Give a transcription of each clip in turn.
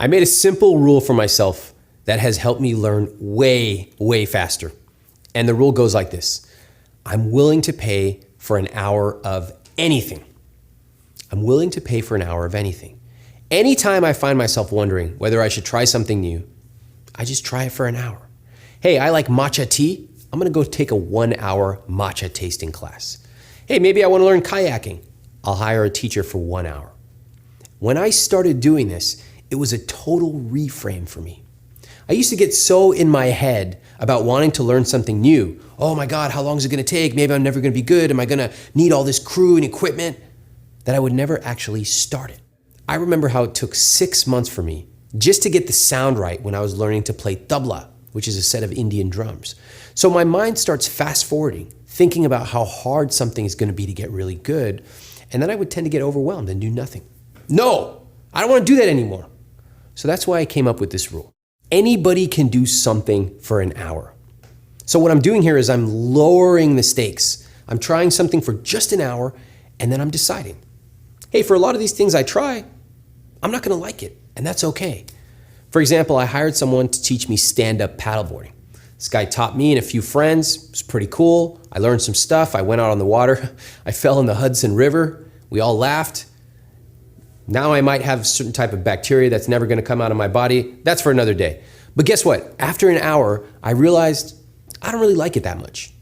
I made a simple rule for myself that has helped me learn way faster. And the rule goes like this. I'm willing to pay for an hour of anything. I'm willing to pay for an hour of anything. Anytime I find myself wondering whether I should try something new, I just try it for an hour. Hey, I like matcha tea. I'm gonna go take a 1-hour matcha tasting class. Hey, maybe I wanna learn kayaking. I'll hire a teacher for 1 hour. When I started doing this, it was a total reframe for me. I used to get so in my head about wanting to learn something new. Oh my God, how long is it gonna take? Maybe I'm never gonna be good. Am I gonna need all this crew and equipment? That I would never actually start it. I remember how it took 6 months for me just to get the sound right when I was learning to play tabla, which is a set of Indian drums. So my mind starts fast forwarding, thinking about how hard something is gonna be to get really good, and then I would tend to get overwhelmed and do nothing. No, I don't wanna do that anymore. So that's why I came up with this rule. Anybody can do something for an hour. So what I'm doing here is I'm lowering the stakes. I'm trying something for just an hour, and then I'm deciding. Hey, for a lot of these things I try, I'm not gonna like it, and that's okay. For example, I hired someone to teach me stand-up paddleboarding. This guy taught me and a few friends. It was pretty cool. I learned some stuff. I went out on the water. I fell in the Hudson River. We all laughed. Now I might have a certain type of bacteria that's never gonna come out of my body. That's for another day. But guess what? After an hour, I realized I don't really like it that much.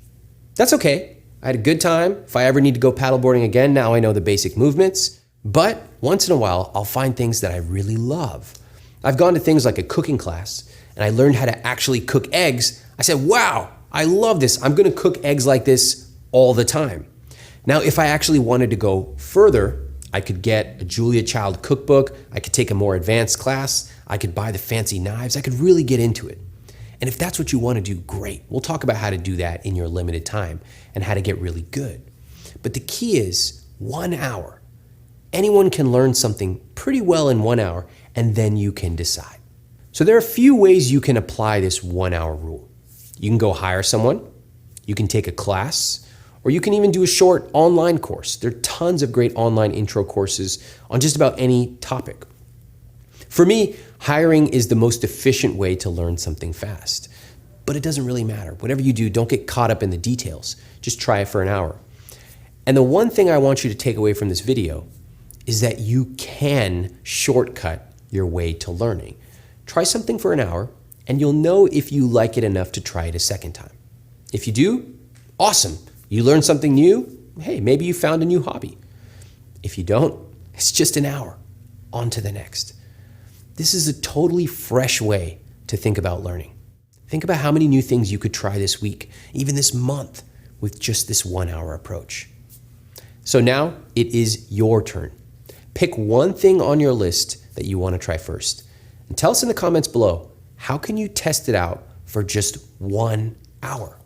That's okay. I had a good time. If I ever need to go paddleboarding again, now I know the basic movements. But once in a while, I'll find things that I really love. I've gone to things like a cooking class, and I learned how to actually cook eggs. I said, wow, I love this. I'm gonna cook eggs like this all the time. Now, if I actually wanted to go further, I could get a Julia Child cookbook. I could take a more advanced class. I could buy the fancy knives. I could really get into it. And if that's what you want to do, great. We'll talk about how to do that in your limited time and how to get really good. But the key is 1 hour. Anyone can learn something pretty well in 1 hour, and then you can decide. So there are a few ways you can apply this 1 hour rule. You can go hire someone, you can take a class, or you can even do a short online course. There are tons of great online intro courses on just about any topic. For me, hiring is the most efficient way to learn something fast. But it doesn't really matter. Whatever you do, don't get caught up in the details. Just try it for an hour. And the one thing I want you to take away from this video is that you can shortcut your way to learning. Try something for an hour, and you'll know if you like it enough to try it a second time. If you do, awesome. You learned something new, hey, maybe you found a new hobby. If you don't, it's just an hour. On to the next. This is a totally fresh way to think about learning. Think about how many new things you could try this week, even this month, with just this 1 hour approach. So now it is your turn. Pick one thing on your list that you want to try first. And tell us in the comments below, how can you test it out for just 1 hour?